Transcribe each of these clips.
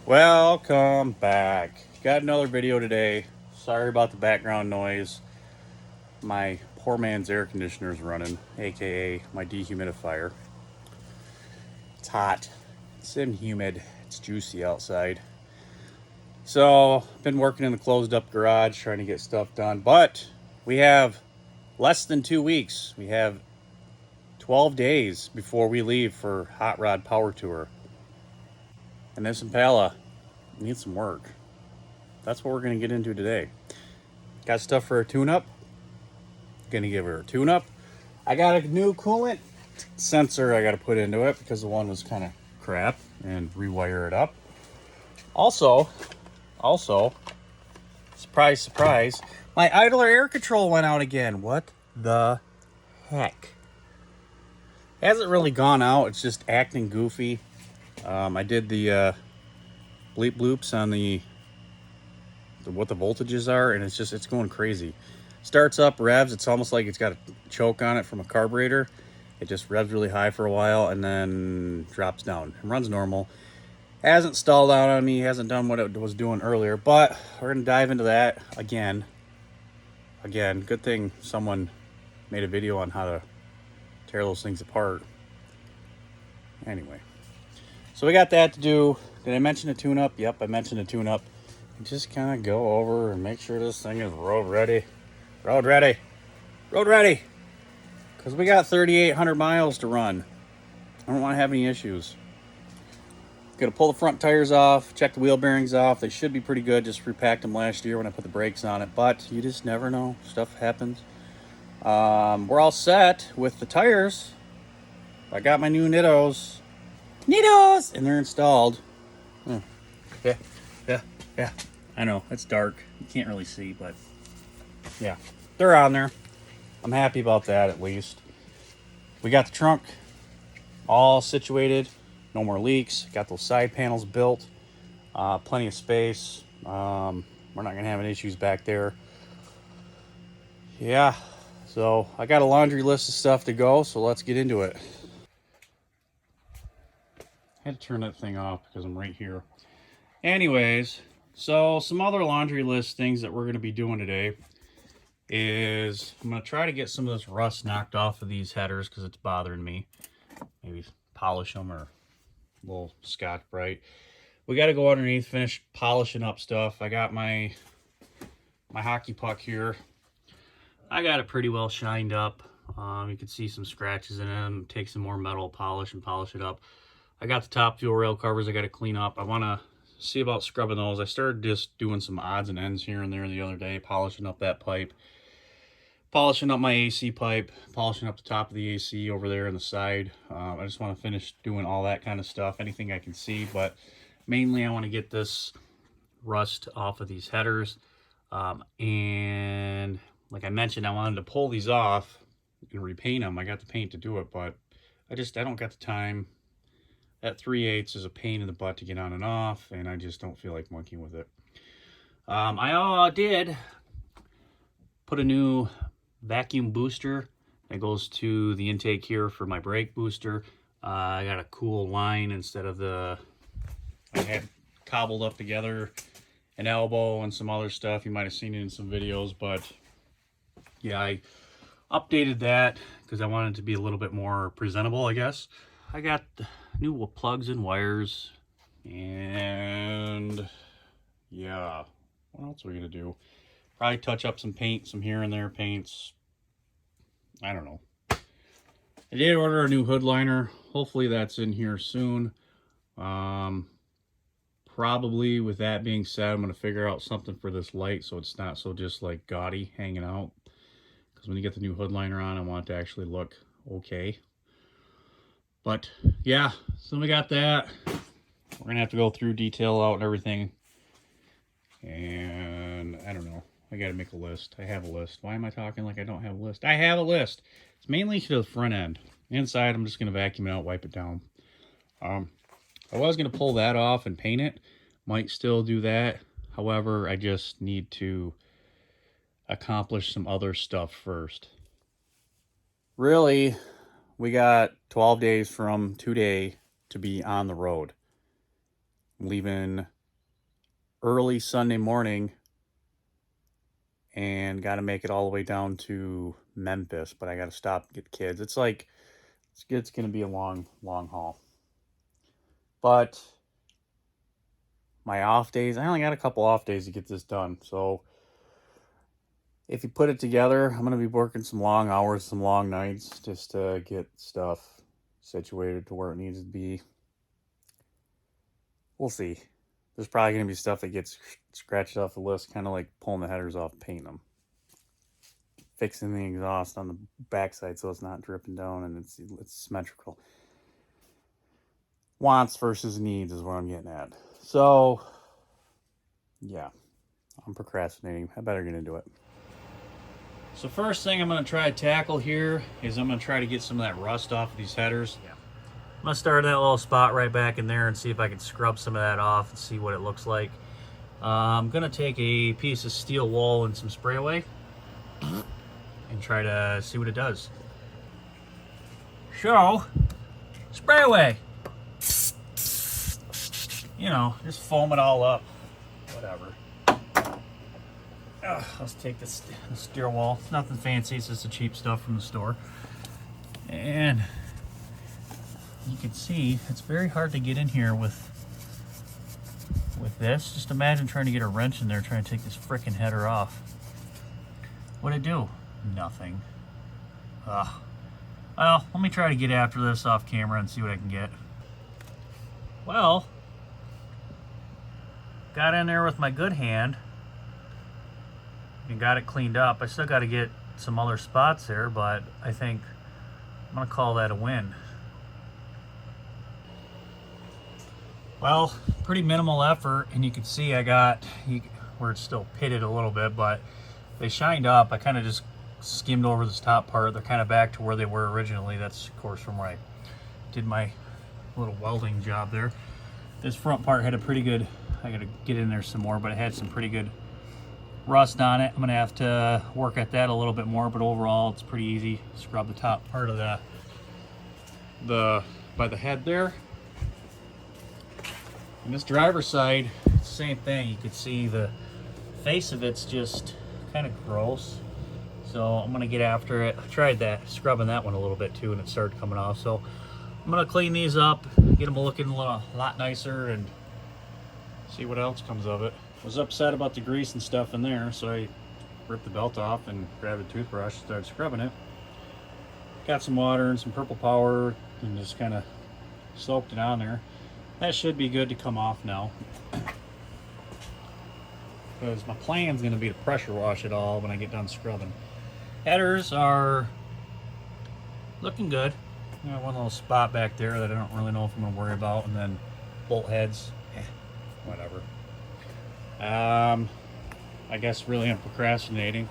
Welcome back. Got another video today. Sorry about the background noise. My poor man's air conditioner is running, aka my dehumidifier. It's hot. It's humid. It's juicy outside. So, been working in the closed up garage trying to get stuff done, but we have less than 2 weeks. We have 12 days before we leave for Hot Rod Power Tour. And this Impala needs some work. That's what we're going to get into today. Got stuff for a tune-up. Gonna give her a tune-up. I got a new coolant sensor I got to put into it because the one was kind of crap, and rewire it up. Also, surprise, surprise, my idler air control went out again. What the heck? It hasn't really gone out. It's just acting goofy. I did the bleep bloops on the what the voltages are, and it's going crazy. Starts up, revs, it's almost like it's got a choke on it from a carburetor. It just revs really high for a while and then drops down. It runs normal. Hasn't stalled out on me, hasn't done what it was doing earlier, but we're gonna dive into that again. Good thing someone made a video on how to tear those things apart. Anyway, so we got that to do. Did I mention a tune-up? Yep, I mentioned a tune-up. Just kind of go over and make sure this thing is road ready. Road ready. Because we got 3,800 miles to run. I don't want to have any issues. Gonna pull the front tires off, check the wheel bearings off. They should be pretty good. Just repacked them last year when I put the brakes on it. But you just never know. Stuff happens. We're all set with the tires. I got my new Nittos. And they're installed. Yeah. I know, it's dark. You can't really see, but yeah, they're on there. I'm happy about that, at least. We got the trunk all situated. No more leaks. Got those side panels built. Plenty of space. We're not going to have any issues back there. Yeah, so I got a laundry list of stuff to go, so let's get into it. I had to turn that thing off because I'm right here. Anyways, so some other laundry list things that we're going to be doing today is I'm going to try to get some of this rust knocked off of these headers because it's bothering me. Maybe polish them or a little Scotch-Brite. We got to go underneath, finish polishing up stuff. I got my hockey puck here. I got it pretty well shined up. You can see some scratches in them. Take some more metal polish and polish it up. I got the top fuel rail covers I got to clean up. I want to see about scrubbing those. I started just doing some odds and ends here and there the other day, polishing up that pipe, polishing up my AC pipe, polishing up the top of the AC over there on the side. I just want to finish doing all that kind of stuff, anything I can see, but mainly I want to get this rust off of these headers. And like I mentioned, I wanted to pull these off and repaint them. I got the paint to do it, but I don't got the time. That 3/8 is a pain in the butt to get on and off, and I just don't feel like monkeying with it. I did put a new vacuum booster that goes to the intake here for my brake booster. I got a cool line instead of I had cobbled up together an elbow and some other stuff. You might have seen it in some videos, but yeah, I updated that because I wanted it to be a little bit more presentable, I guess. I got new plugs and wires, and yeah, what else are we gonna do? Probably touch up some paint, some here and there paints. I don't know. I did order a new hood liner. Hopefully that's in here soon. Probably with that being said, I'm gonna figure out something for this light so it's not so just like gaudy hanging out. Because when you get the new hood liner on, I want it to actually look okay. But yeah, so we got that. We're gonna have to go through, detail out and everything. And I don't know. I gotta make a list. I have a list. Why am I talking like I don't have a list? I have a list. It's mainly to the front end. Inside, I'm just gonna vacuum it out, wipe it down. I was gonna pull that off and paint it. Might still do that. However, I just need to accomplish some other stuff first. Really, we got 12 days from today to be on the road. I'm leaving early Sunday morning and got to make it all the way down to Memphis, but I got to stop and get kids. It's going to be a long haul. But my off days, I only got a couple off days to get this done. So if you put it together, I'm going to be working some long hours, some long nights just to get stuff situated to where it needs to be. We'll see. There's probably going to be stuff that gets scratched off the list, kind of like pulling the headers off, painting them. Fixing the exhaust on the backside so it's not dripping down and it's symmetrical. Wants versus needs is what I'm getting at. So, yeah, I'm procrastinating. I better get into it. So first thing I'm going to try to tackle here is I'm going to try to get some of that rust off of these headers. Yeah. I'm going to start in that little spot right back in there and see if I can scrub some of that off and see what it looks like. I'm going to take a piece of steel wool and some spray away and try to see what it does. So, spray away. You know, just foam it all up. Whatever. Let's take this steel wool. It's nothing fancy, it's just the cheap stuff from the store. And you can see it's very hard to get in here with this. Just imagine trying to get a wrench in there trying to take this frickin' header off. What'd it do? Nothing. Well, let me try to get after this off camera and see what I can get. Well, got in there with my good hand and got it cleaned up. I still got to get some other spots there, but I think I'm going to call that a win. Well, pretty minimal effort, and you can see I got where it's still pitted a little bit, but they shined up. I kind of just skimmed over this top part. They're kind of back to where they were originally. That's of course from where I did my little welding job there. This front part had a pretty good, I got to get in there some more, but it had some pretty good rust on it. I'm gonna have to work at that a little bit more, but overall it's pretty easy. Scrub the top part of by the head there. And this driver's side, same thing. You can see the face of it's just kind of gross. So I'm gonna get after it. I tried that, scrubbing that one a little bit too, and it started coming off. So I'm gonna clean these up, get them looking a lot nicer, and see what else comes of it. I was upset about the grease and stuff in there, so I ripped the belt off and grabbed a toothbrush and started scrubbing it. Got some water and some Purple Power and just kind of soaked it on there. That should be good to come off now, because my plan's going to be to pressure wash it all when I get done scrubbing. Headers are looking good. I got one little spot back there that I don't really know if I'm going to worry about, and then bolt heads, whatever. I guess really I'm procrastinating.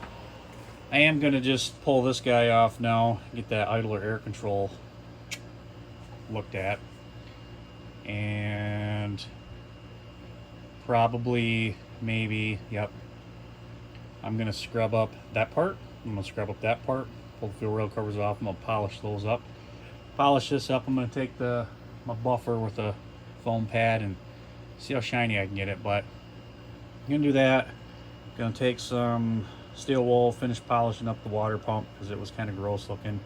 I am going to just pull this guy off now, get that idler air control looked at, and probably, maybe, yep, I'm going to scrub up that part. I'm going to scrub up that part, pull the fuel rail covers off. I'm going to polish those up. Polish this up. I'm going to take my buffer with a foam pad and see how shiny I can get it, but I'm going to do that. I'm going to take some steel wool, finish polishing up the water pump because it was kind of gross looking.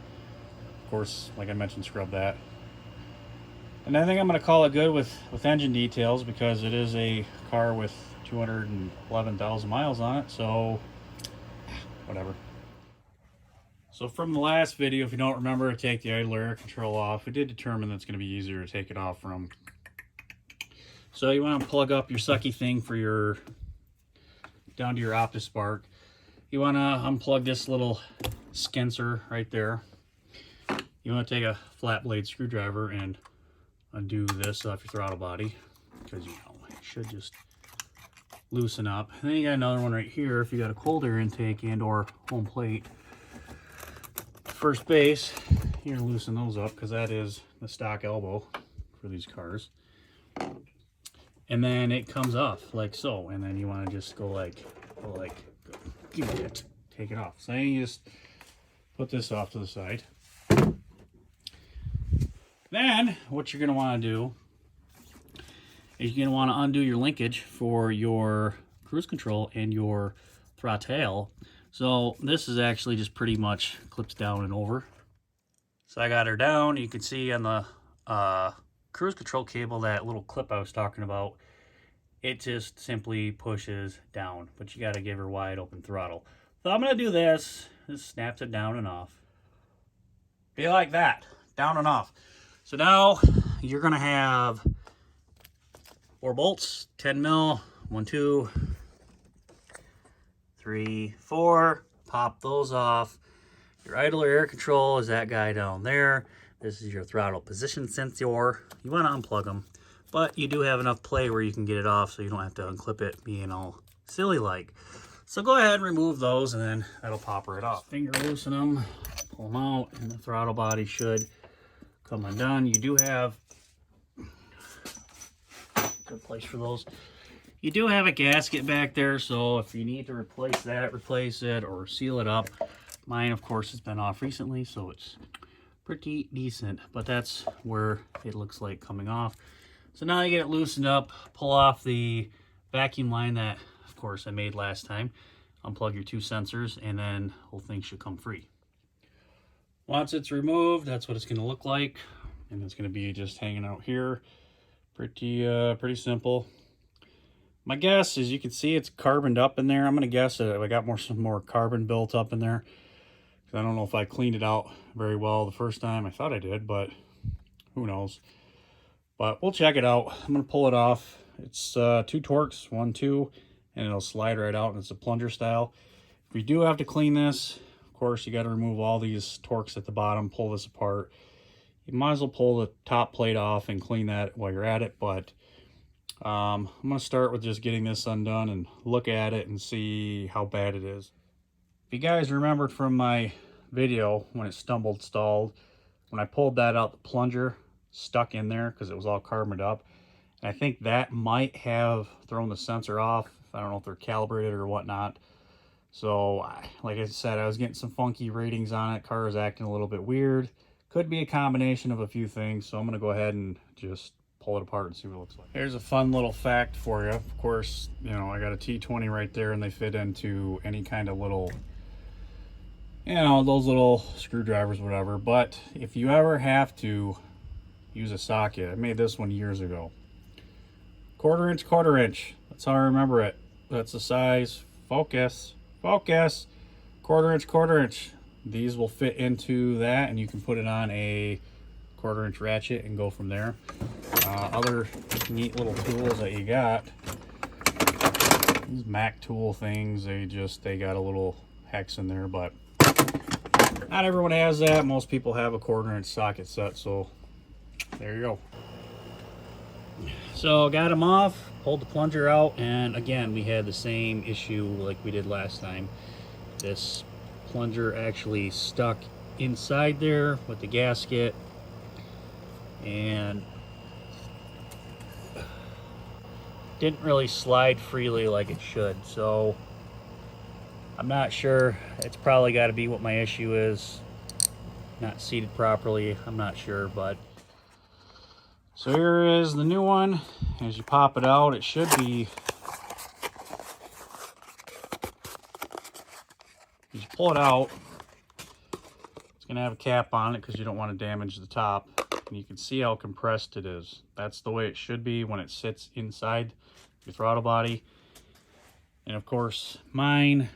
Of course, like I mentioned, scrub that. And I think I'm going to call it good with engine details, because it is a car with 211,000 miles on it, so whatever. So from the last video, if you don't remember, take the idler air control off. We did determine that it's going to be easier to take it off from. So you want to plug up your sucky thing for your, down to your OptiSpark. You want to unplug this little skencer right there. You want to take a flat blade screwdriver and undo this off your throttle body, because you know it should just loosen up. And then you got another one right here if you got a cold air intake and or home plate. First base, you're gonna loosen those up because that is the stock elbow for these cars. And then it comes off like so, and then you want to just go give it, take it off. So then you just put this off to the side. Then what you're going to want to do is you're going to want to undo your linkage for your cruise control and your throttle. So this is actually just pretty much clips down and over. So I got her down. You can see on the cruise control cable, that little clip I was talking about, it just simply pushes down, but you got to give her wide open throttle. So I'm going to do this. This snaps it down and off. Be like that, down and off. So now you're going to have 4 bolts, 10 mil, 1, 2, 3, 4. Pop those off. Your idler air control is that guy down there. This is your throttle position sensor. You want to unplug them, but you do have enough play where you can get it off so you don't have to unclip it being all silly like. So go ahead and remove those, and then that'll pop right off. Finger loosen them, pull them out, and the throttle body should come undone. You do have good place for those. You do have a gasket back there, so if you need to replace that, replace it, or seal it up. Mine, of course, has been off recently, so it's pretty decent, but that's where it looks like coming off. So now you get it loosened up, pull off the vacuum line that, of course, I made last time. Unplug your 2 sensors, and then the whole thing should come free. Once it's removed, that's what it's going to look like, and it's going to be just hanging out here. Pretty simple. My guess is you can see it's carboned up in there. I'm going to guess that I got some more carbon built up in there. I don't know if I cleaned it out very well the first time. I thought I did, but who knows. But we'll check it out. I'm going to pull it off. It's 2 Torx, 1, 2, and it'll slide right out, and it's a plunger style. If you do have to clean this, of course, you got to remove all these Torx at the bottom, pull this apart. You might as well pull the top plate off and clean that while you're at it, but I'm going to start with just getting this undone and look at it and see how bad it is. If you guys remembered from my video when it stalled, when I pulled that out, the plunger stuck in there because it was all carboned up. And I think that might have thrown the sensor off. I don't know if they're calibrated or whatnot. So, like I said, I was getting some funky ratings on it. Car is acting a little bit weird. Could be a combination of a few things, so I'm going to go ahead and just pull it apart and see what it looks like. Here's a fun little fact for you. Of course, you know, I got a T20 right there, and they fit into any kind of little, you know, those little screwdrivers, whatever. But if you ever have to use a socket, I made this one years ago. 1/4 inch, 1/4 inch. That's how I remember it. That's the size. Focus. 1/4 inch, 1/4 inch. These will fit into that, and you can put it on a 1/4 inch ratchet and go from there. Other neat little tools that you got, these Mac tool things, they got a little hex in there, but not everyone has that. Most people have a 1/4 inch socket set, so there you go. So got them off, pulled the plunger out, and again we had the same issue like we did last time. This plunger actually stuck inside there with the gasket, and didn't really slide freely like it should. So I'm not sure. It's probably got to be what my issue is. Not seated properly. I'm not sure, but so here is the new one. As you pop it out, it should be, as you pull it out, it's going to have a cap on it because you don't want to damage the top. And you can see how compressed it is. That's the way it should be when it sits inside your throttle body. And of course, mine,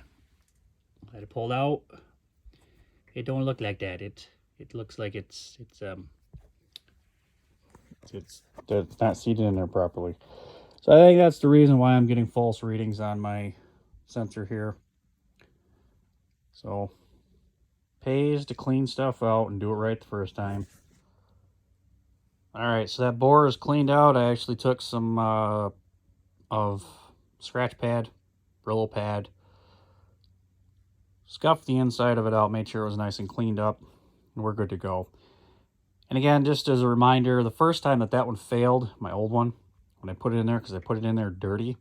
I had it pulled out. It don't look like that. It looks like it's not seated in there properly. So I think that's the reason why I'm getting false readings on my sensor here. So pays to clean stuff out and do it right the first time. All right, so that bore is cleaned out. I actually took some of scratch pad, Brillo pad, scuffed the inside of it out, made sure it was nice and cleaned up, and we're good to go. And again, just as a reminder, the first time that one failed, my old one, when I put it in there, because I put it in there dirty,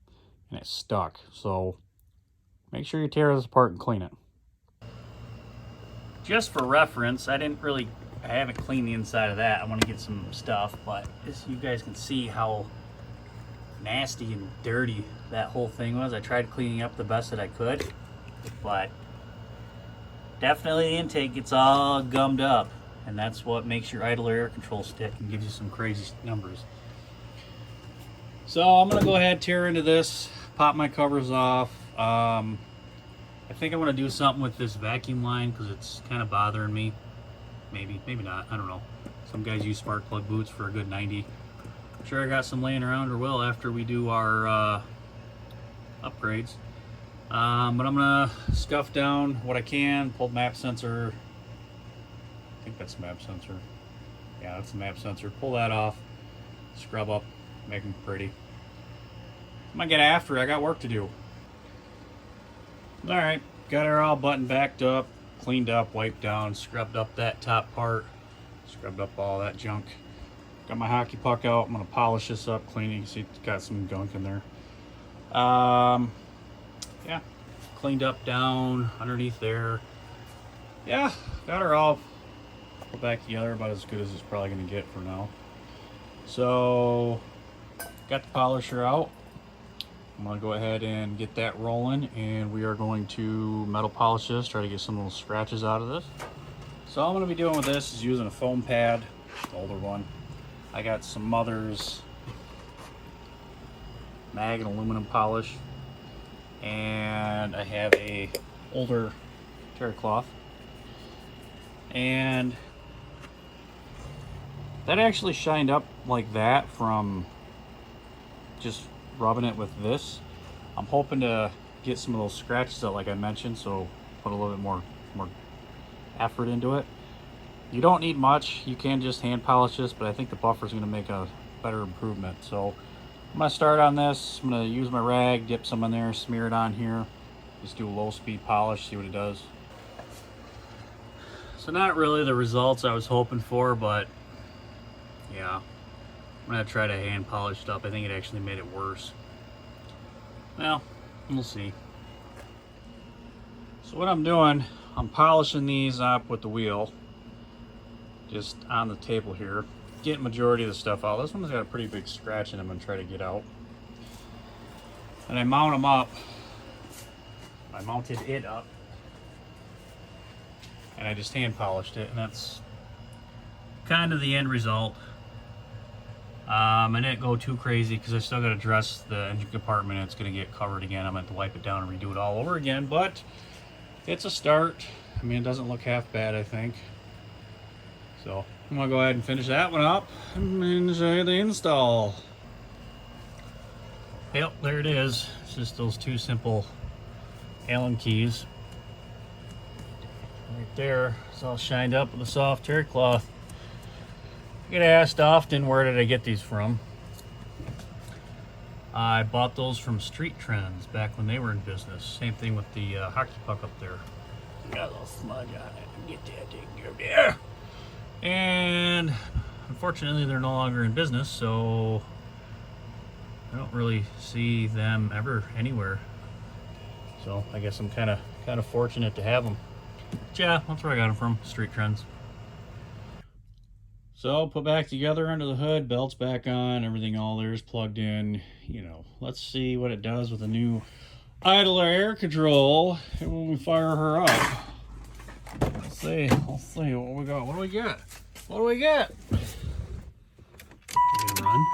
and it stuck. So make sure you tear this apart and clean it. Just for reference, I haven't cleaned the inside of that. I want to get some stuff, but as you guys can see how nasty and dirty that whole thing was. I tried cleaning up the best that I could, but definitely the intake gets all gummed up, and that's what makes your idler air control stick and gives you some crazy numbers. So I'm gonna go ahead and tear into this, pop my covers off. I think I want to do something with this vacuum line because it's kind of bothering me. Maybe not, I don't know. Some guys use spark plug boots for a good 90. I'm sure I got some laying around or will after we do our upgrades. But I'm gonna scuff down what I can, pull the map sensor. I think that's the map sensor. Yeah, that's the map sensor. Pull that off, scrub up, make them pretty. I'm gonna get after it. I got work to do. All right, got her all buttoned backed up, cleaned up, wiped down, scrubbed up that top part, scrubbed up all that junk. Got my hockey puck out. I'm gonna polish this up, clean it. You can see it's got some gunk in there. Yeah, cleaned up down underneath there. Yeah, got her all put back together about as good as it's probably gonna get for now. So, got the polisher out. I'm gonna go ahead and get that rolling, and we are going to metal polish this, try to get some little scratches out of this. So all I'm gonna be doing with this is using a foam pad, the older one. I got some Mother's mag and aluminum polish, and I have a older terry cloth, and that actually shined up like that from just rubbing it with this. I'm hoping to get some of those scratches out like I mentioned, so put a little bit more effort into it. You don't need much, you can just hand polish this, but I think the buffer is going to make a better improvement. So I'm going to start on this. I'm going to use my rag, dip some in there, smear it on here, just do a low speed polish, see what it does. So not really the results I was hoping for, but yeah, I'm gonna try to hand polish it up. I think it actually made it worse. Well, we'll see. So what I'm doing, I'm polishing these up with the wheel, just on the table here, getting majority of the stuff out. This one's got a pretty big scratch in it I'm gonna try to get out. And I mount them up. I mounted it up, and I just hand polished it, and that's kind of the end result. I didn't go too crazy because I still got to dress the engine compartment. It's going to get covered again. I'm going to have to wipe it down and redo it all over again, but it's a start. I mean, it doesn't look half bad, I think. So I'm going to go ahead and finish that one up and show you the install. Yep, there it is. It's just those two simple Allen keys. Right there. It's all shined up with a soft terry cloth. I get asked often, where did I get these from? I bought those from Street Trends back when they were in business. Same thing with the hockey puck up there. Got a little smudge on it. Get that taken care of there. And unfortunately, they're no longer in business, so I don't really see them ever anywhere. So I guess I'm kind of fortunate to have them. But yeah, that's where I got them from, Street Trends. So put back together under the hood, belts back on, everything all there is plugged in. You know, let's see what it does with the new idler air control when we fire her up. Let's see what we got. What do we get? What do we get? Run.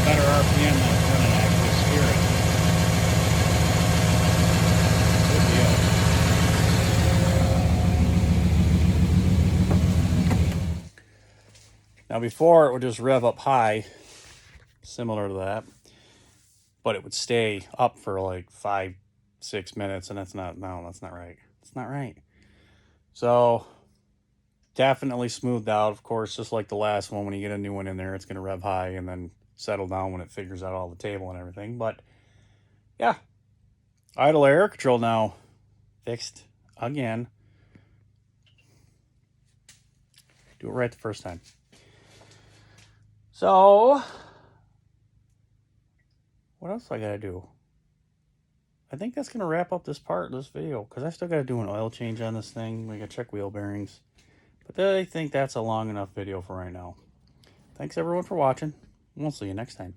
Better RPM than it's running actually steering. Good deal. Now before it would just rev up high, similar to that, but it would stay up for like 5-6 minutes, and that's not right. It's not right. So definitely smoothed out, of course, just like the last one. When you get a new one in there, it's going to rev high and then settle down when it figures out all the table and everything. But yeah, idle air control now fixed again. Do it right the first time. So, what else I gotta do? I think that's gonna wrap up this part of this video, because I still gotta do an oil change on this thing. We gotta check wheel bearings. But I think that's a long enough video for right now. Thanks everyone for watching. We'll see you next time.